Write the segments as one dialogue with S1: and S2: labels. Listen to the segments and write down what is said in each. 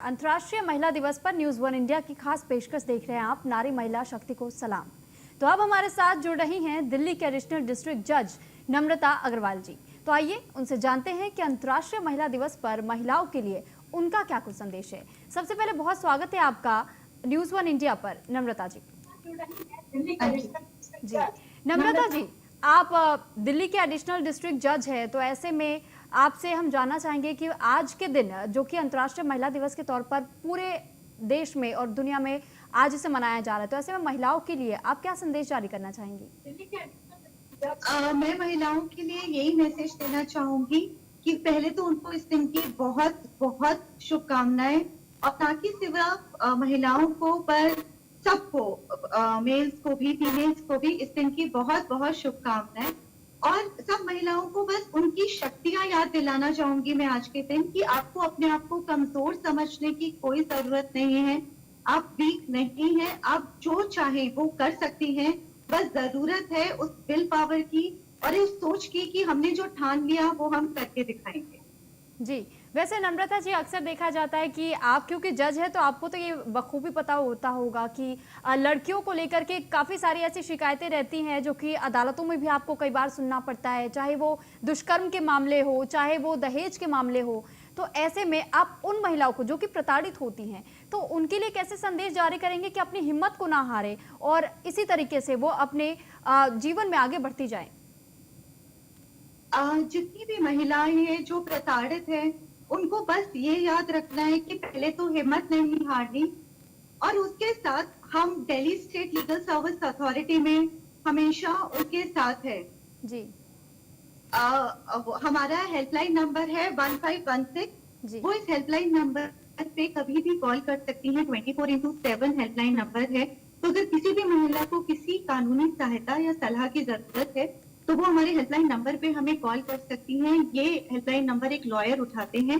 S1: अंतर्राष्ट्रीय महिला दिवस पर न्यूज वन इंडिया की खास पेशकश देख रहे हैं आप, नारी महिला शक्ति को सलाम। तो अब हमारे साथ जुड़ रही हैं दिल्ली के एडिशनल डिस्ट्रिक्ट जज नम्रता अग्रवाल जी। तो आइए उनसे जानते हैं कि अंतर्राष्ट्रीय महिला दिवस पर महिलाओं के लिए उनका क्या कुछ संदेश है। सबसे पहले बहुत स्वागत है आपका न्यूज वन इंडिया पर, नम्रता जी। जी नम्रता जी, आप दिल्ली के एडिशनल डिस्ट्रिक्ट जज है, तो ऐसे में आपसे हम जानना चाहेंगे कि आज के दिन जो कि अंतर्राष्ट्रीय महिला दिवस के तौर पर पूरे देश में और दुनिया में आज इसे मनाया जा रहा है, तो ऐसे में महिलाओं के लिए आप क्या संदेश जारी करना चाहेंगी?
S2: मैं महिलाओं के लिए यही मैसेज देना चाहूंगी कि पहले तो उनको इस दिन की बहुत बहुत शुभकामनाएं, और ताकि सिर्फ महिलाओं को पर सबको, मेल्स को भी फीमेल्स को भी इस दिन की बहुत बहुत शुभकामनाएं। और सब महिलाओं को बस उनकी शक्तियां याद दिलाना चाहूंगी मैं आज के दिन कि आपको अपने आप को कमजोर समझने की कोई जरूरत नहीं है। आप वीक नहीं हैं, आप जो चाहे वो कर सकती हैं। बस जरूरत है उस विल पावर की और इस सोच की कि हमने जो ठान लिया वो हम करके दिखाएंगे।
S1: जी, वैसे नम्रता जी, अक्सर देखा जाता है कि आप क्योंकि जज है तो आपको तो ये बखूबी पता होता होगा कि लड़कियों को लेकर के काफ़ी सारी ऐसी शिकायतें रहती हैं जो कि अदालतों में भी आपको कई बार सुनना पड़ता है, चाहे वो दुष्कर्म के मामले हो, चाहे वो दहेज के मामले हो। तो ऐसे में आप उन महिलाओं को जो कि प्रताड़ित होती हैं, तो उनके लिए कैसे संदेश जारी करेंगे कि अपनी हिम्मत को ना हारे और इसी तरीके से वो अपने जीवन में आगे बढ़ती जाएं?
S2: जितनी भी महिलाएं हैं जो प्रताड़ित हैं, उनको बस ये याद रखना है कि पहले तो हिम्मत नहीं हारनी, और उसके साथ हम Delhi state legal service authority में हमेशा उनके साथ है।
S1: जी।
S2: हमारा हेल्पलाइन नंबर है 1516। वो इस हेल्पलाइन नंबर पे कभी भी कॉल कर सकती हैं। 24x7 हेल्पलाइन नंबर है। तो अगर किसी भी महिला को किसी कानूनी सहायता या सलाह की जरूरत है तो वो हमारे हेल्पलाइन नंबर पे हमें कॉल कर सकती हैं। ये हेल्पलाइन नंबर एक लॉयर उठाते हैं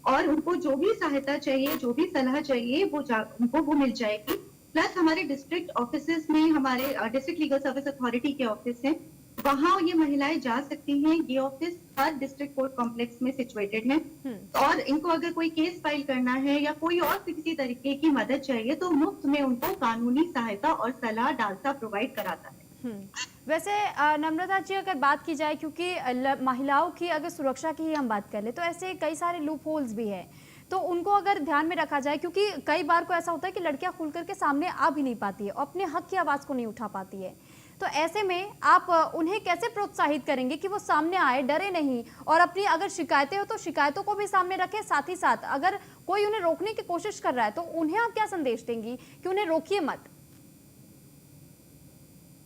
S2: और उनको जो भी सहायता चाहिए, जो भी सलाह चाहिए, उनको वो मिल जाएगी। प्लस हमारे डिस्ट्रिक्ट ऑफिसेस में, हमारे डिस्ट्रिक्ट लीगल सर्विस अथॉरिटी के ऑफिस हैं, वहां ये महिलाएं जा सकती हैं। ये ऑफिस हर डिस्ट्रिक्ट कोर्ट कॉम्प्लेक्स में सिचुएटेड है। और इनको अगर कोई केस फाइल करना है या कोई और किसी तरीके की मदद चाहिए तो मुफ्त में उनको कानूनी सहायता और सलाह डालसा प्रोवाइड कराता है।
S1: वैसे नम्रता जी, अगर बात की जाए, क्योंकि महिलाओं की अगर सुरक्षा की ही हम बात कर ले तो ऐसे कई सारे लूप होल्स भी हैं, तो उनको अगर ध्यान में रखा जाए, क्योंकि कई बार को ऐसा होता है कि लड़कियां खुल करके सामने आ भी नहीं पाती है और अपने हक की आवाज़ को नहीं उठा पाती है। तो ऐसे में आप उन्हें कैसे प्रोत्साहित करेंगे कि वो सामने आए, डरे नहीं, और अपनी अगर शिकायतें हो तो शिकायतों को भी सामने रखें, साथ ही साथ अगर कोई उन्हें रोकने की कोशिश कर रहा है तो उन्हें आप क्या संदेश देंगी कि उन्हें रोकिए मत?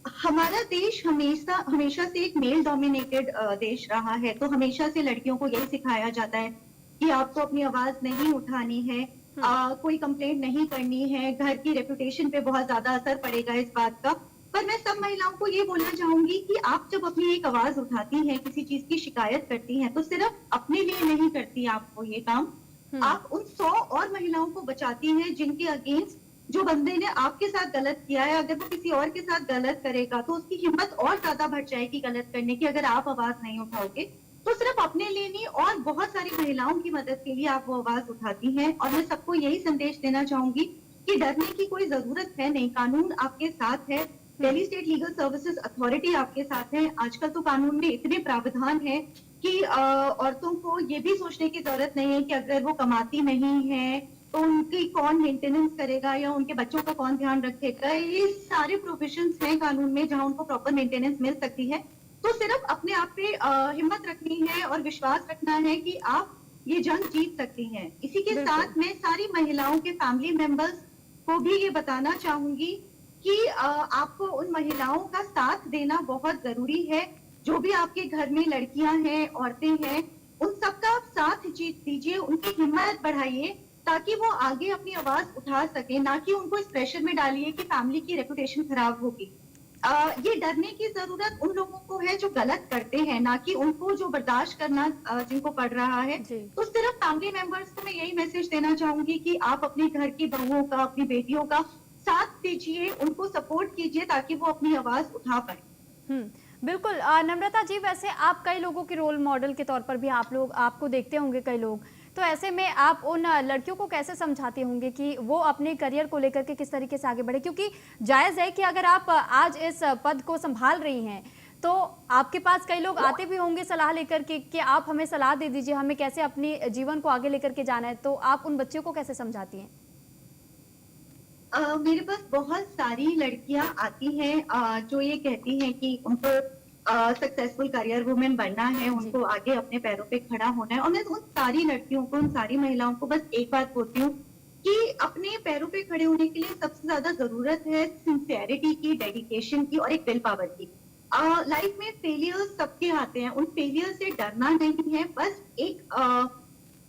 S2: हमारा देश हमेशा से एक मेल डोमिनेटेड देश रहा है, तो हमेशा से लड़कियों को यही सिखाया जाता है कि आपको अपनी आवाज नहीं उठानी है, कोई कंप्लेंट नहीं करनी है, घर की रेपुटेशन पे बहुत ज्यादा असर पड़ेगा इस बात का। पर मैं सब महिलाओं को ये बोलना चाहूंगी कि आप जब अपनी एक आवाज उठाती हैं, किसी चीज की शिकायत करती हैं, तो सिर्फ अपने लिए नहीं करती आपको ये काम, आप उन 100 और महिलाओं को बचाती हैं जिनके अगेंस्ट जो बंदे ने आपके साथ गलत किया है, अगर वो किसी और के साथ गलत करेगा तो उसकी हिम्मत और ज्यादा बढ़ जाएगी गलत करने की, अगर आप आवाज नहीं उठाओगे। तो सिर्फ अपने लिए नहीं, और बहुत सारी महिलाओं की मदद के लिए आप वो आवाज उठाती हैं। और मैं सबको यही संदेश देना चाहूंगी कि डरने की कोई जरूरत है नहीं, कानून आपके साथ है, Delhi state legal services authority आपके साथ है। आजकल तो कानून में इतने प्रावधान है कि औरतों को ये भी सोचने की जरूरत नहीं है कि अगर वो कमाती नहीं है तो उनकी कौन मेंटेनेंस करेगा या उनके बच्चों का कौन ध्यान रखेगा। ये सारे प्रोविजंस हैं कानून में जहां उनको प्रॉपर मेंटेनेंस मिल सकती है। तो सिर्फ अपने आप पे हिम्मत रखनी है और विश्वास रखना है कि आप ये जंग जीत सकती हैं। इसी के साथ मैं सारी महिलाओं के फैमिली मेंबर्स को भी ये बताना चाहूंगी कि आपको उन महिलाओं का साथ देना बहुत जरूरी है। जो भी आपके घर में लड़कियां हैं, औरतें हैं, उन सबका आप साथ दीजिए, उनकी हिम्मत बढ़ाइए ताकि वो आगे अपनी आवाज उठा सके, ना कि उनको इस प्रेशर में डालिए कि फैमिली की रेपुटेशन खराब होगी। ये डरने की जरूरत उन लोगों को है जो गलत करते हैं, ना कि उनको जो बर्दाश्त करना जिनको पड़ रहा है। तो सिर्फ फैमिली मेंबर्स को मैं यही मैसेज देना चाहूंगी कि आप अपने घर की बहुओं का, अपनी बेटियों का साथ दीजिए, उनको सपोर्ट कीजिए ताकि वो अपनी आवाज उठा पाए।
S1: बिल्कुल नम्रता जी, वैसे आप कई लोगों के रोल मॉडल के तौर पर भी आपको देखते होंगे कई लोग, तो ऐसे में आप उन लड़कियों को कैसे समझाते होंगे कि वो अपने करियर को लेकर के किस तरीके से आगे बढ़े? क्योंकि जायज़ है कि अगर आप आज इस पद को संभाल रही हैं, तो आपके पास कई लोग आते भी होंगे सलाह लेकर के कि आप हमें सलाह दे दीजिए, हमें कैसे अपने जीवन को आगे लेकर के जाना है। तो आप उन बच्चियों को कैसे समझाती हैं?
S2: मेरे पास बहुत सारी लड़कियां आती हैं जो ये कहती हैं कि उनको सक्सेसफुल करियर वुमेन बनना है,
S1: जी।
S2: उनको आगे अपने पैरों पे खड़ा होना है। और मैं उन सारी लड़कियों को, उन सारी महिलाओं को बस एक बात बोलती हूँ कि अपने पैरों पे खड़े होने के लिए सबसे ज्यादा जरूरत है सिंसियरिटी की, डेडिकेशन की और एक विल पावर की। लाइफ में फेलियर्स सबके आते हैं, उन फेलियर से डरना नहीं है, बस एक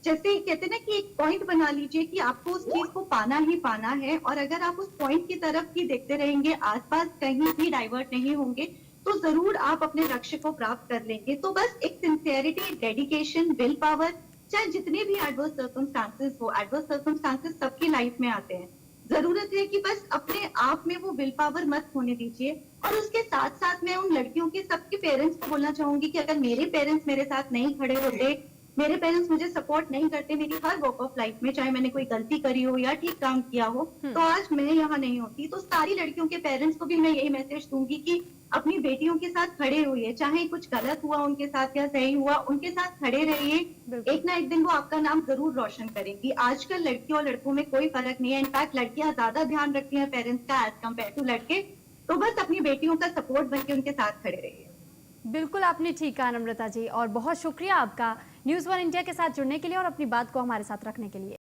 S2: जैसे कहते हैं ना कि एक पॉइंट बना लीजिए कि आपको उस चीज को पाना ही पाना है, और अगर आप उस पॉइंट की तरफ ही देखते रहेंगे, आसपास कहीं भी डाइवर्ट नहीं होंगे, तो जरूर आप अपने लक्ष्य को प्राप्त कर लेंगे। तो बस एक सिंसियरिटी, डेडिकेशन, विल पावर, चाहे जितने भी एडवर्स सर्कमस्टांसेस हो, एडवर्स सर्कमस्टांसेस सबकी लाइफ में आते हैं। जरूरत है कि बस अपने आप में वो विल पावर मत होने दीजिए। और उसके साथ साथ मैं उन लड़कियों के, सबके पेरेंट्स को बोलना चाहूंगी कि अगर मेरे पेरेंट्स मेरे साथ नहीं खड़े होते, मेरे पेरेंट्स मुझे सपोर्ट नहीं करते मेरी हर वॉक ऑफ लाइफ में, चाहे मैंने कोई गलती करी हो या ठीक काम किया हो, तो आज मैं यहाँ नहीं होती। तो सारी लड़कियों के पेरेंट्स को भी मैं यही मैसेज दूंगी कि अपनी बेटियों के साथ खड़े हुए, चाहे कुछ गलत हुआ उनके साथ या सही हुआ, उनके साथ खड़े रहिए।
S1: बिल्कुल।
S2: एक ना एक दिन वो आपका नाम जरूर रोशन करेंगी। आजकल लड़कियों और लड़कों में कोई फर्क नहीं है, इनफैक्ट लड़कियां ज्यादा ध्यान रखती हैं पेरेंट्स का एज कम्पेयर टू लड़के। तो बस अपनी बेटियों का सपोर्ट बन के उनके साथ खड़े रहिए।
S1: बिल्कुल, आपने ठीक कहा नम्रता जी, और बहुत शुक्रिया आपका न्यूज़ वन इंडिया के साथ जुड़ने के लिए और अपनी बात को हमारे साथ रखने के लिए।